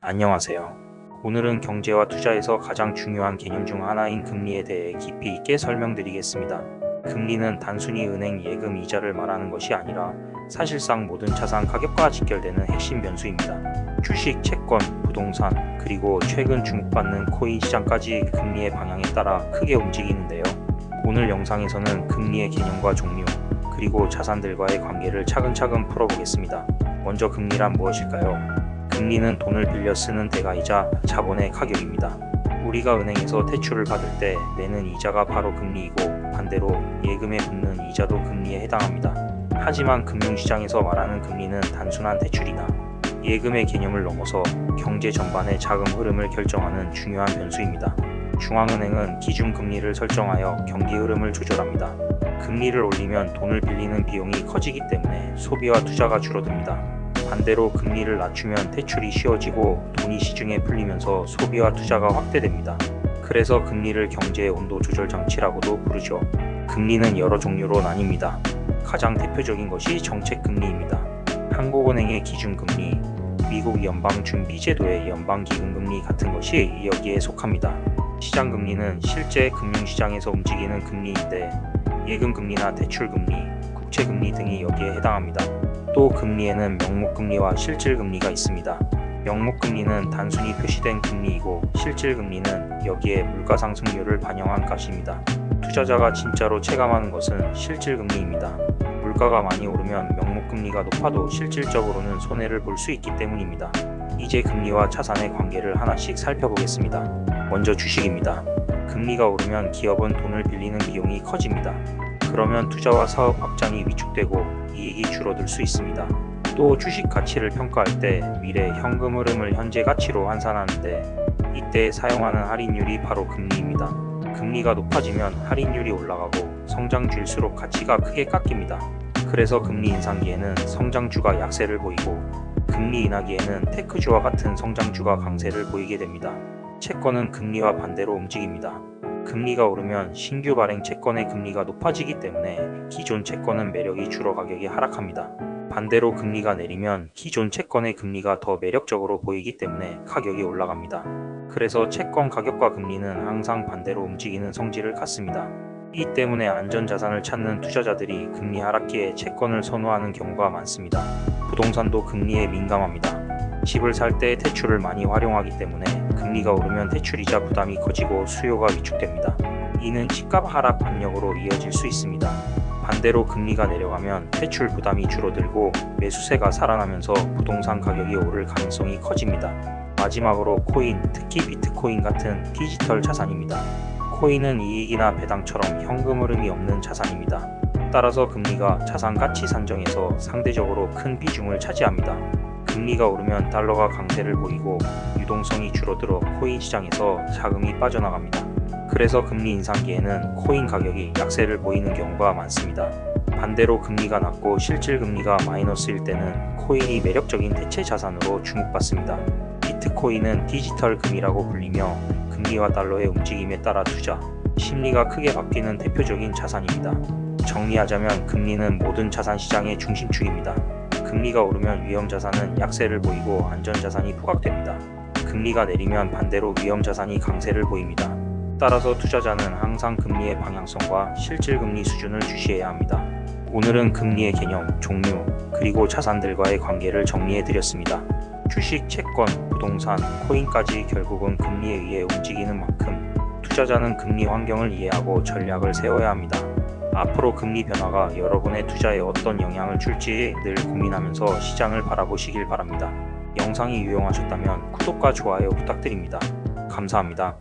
안녕하세요. 오늘은 경제와 투자에서 가장 중요한 개념 중 하나인 금리에 대해 깊이 있게 설명드리겠습니다. 금리는 단순히 은행 예금 이자를 말하는 것이 아니라 사실상 모든 자산 가격과 직결되는 핵심 변수입니다. 주식, 채권, 부동산, 그리고 최근 주목받는 코인 시장까지 금리의 방향에 따라 크게 움직이는데요. 오늘 영상에서는 금리의 개념과 종류, 그리고 자산들과의 관계를 차근차근 풀어보겠습니다. 먼저 금리란 무엇일까요? 금리는 돈을 빌려 쓰는 대가이자 자본의 가격입니다. 우리가 은행에서 대출을 받을 때 내는 이자가 바로 금리이고, 반대로 예금에 붙는 이자도 금리에 해당합니다. 하지만 금융시장에서 말하는 금리는 단순한 대출이나 예금의 개념을 넘어서 경제 전반의 자금 흐름을 결정하는 중요한 변수입니다. 중앙은행은 기준금리를 설정하여 경기 흐름을 조절합니다. 금리를 올리면 돈을 빌리는 비용이 커지기 때문에 소비와 투자가 줄어듭니다. 반대로 금리를 낮추면 대출이 쉬워지고 돈이 시중에 풀리면서 소비와 투자가 확대됩니다. 그래서 금리를 경제의 온도 조절 장치라고도 부르죠. 금리는 여러 종류로 나뉩니다. 가장 대표적인 것이 정책금리입니다. 한국은행의 기준금리, 미국 연방준비제도의 연방기금금리 같은 것이 여기에 속합니다. 시장금리는 실제 금융시장에서 움직이는 금리인데, 예금금리나 대출금리, 국채금리 등이 여기에 해당합니다. 또 금리에는 명목금리와 실질금리가 있습니다. 명목금리는 단순히 표시된 금리이고, 실질금리는 여기에 물가상승률을 반영한 값입니다. 투자자가 진짜로 체감하는 것은 실질금리입니다. 물가가 많이 오르면 명목금리가 높아도 실질적으로는 손해를 볼 수 있기 때문입니다. 이제 금리와 자산의 관계를 하나씩 살펴보겠습니다. 먼저 주식입니다. 금리가 오르면 기업은 돈을 빌리는 비용이 커집니다. 그러면 투자와 사업 확장이 위축되고 이익이 줄어들 수 있습니다. 또 주식 가치를 평가할 때 미래 현금 흐름을 현재 가치로 환산하는데, 이때 사용하는 할인율이 바로 금리입니다. 금리가 높아지면 할인율이 올라가고 성장주일수록 가치가 크게 깎입니다. 그래서 금리 인상기에는 성장주가 약세를 보이고, 금리 인하기에는 테크주와 같은 성장주가 강세를 보이게 됩니다. 채권은 금리와 반대로 움직입니다. 금리가 오르면 신규 발행 채권의 금리가 높아지기 때문에 기존 채권은 매력이 줄어 가격이 하락합니다. 반대로 금리가 내리면 기존 채권의 금리가 더 매력적으로 보이기 때문에 가격이 올라갑니다. 그래서 채권 가격과 금리는 항상 반대로 움직이는 성질을 갖습니다. 이 때문에 안전자산을 찾는 투자자들이 금리 하락기에 채권을 선호하는 경우가 많습니다. 부동산도 금리에 민감합니다. 집을 살 때 대출을 많이 활용하기 때문에 금리가 오르면 대출이자 부담이 커지고 수요가 위축됩니다. 이는 집값 하락 압력으로 이어질 수 있습니다. 반대로 금리가 내려가면 대출 부담이 줄어들고 매수세가 살아나면서 부동산 가격이 오를 가능성이 커집니다. 마지막으로 코인, 특히 비트코인 같은 디지털 자산입니다. 코인은 이익이나 배당처럼 현금 흐름이 없는 자산입니다. 따라서 금리가 자산 가치 산정에서 상대적으로 큰 비중을 차지합니다. 금리가 오르면 달러가 강세를 보이고 유동성이 줄어들어 코인 시장에서 자금이 빠져나갑니다. 그래서 금리 인상기에는 코인 가격이 약세를 보이는 경우가 많습니다. 반대로 금리가 낮고 실질금리가 마이너스일 때는 코인이 매력적인 대체 자산으로 주목받습니다. 비트코인은 디지털 금이라고 불리며 금리와 달러의 움직임에 따라 투자, 심리가 크게 바뀌는 대표적인 자산입니다. 정리하자면 금리는 모든 자산 시장의 중심축입니다. 금리가 오르면 위험자산은 약세를 보이고 안전자산이 부각됩니다. 금리가 내리면 반대로 위험자산이 강세를 보입니다. 따라서 투자자는 항상 금리의 방향성과 실질금리 수준을 주시해야 합니다. 오늘은 금리의 개념, 종류, 그리고 자산들과의 관계를 정리해드렸습니다. 주식, 채권, 부동산, 코인까지 결국은 금리에 의해 움직이는 만큼 투자자는 금리 환경을 이해하고 전략을 세워야 합니다. 앞으로 금리 변화가 여러분의 투자에 어떤 영향을 줄지 늘 고민하면서 시장을 바라보시길 바랍니다. 영상이 유용하셨다면 구독과 좋아요 부탁드립니다. 감사합니다.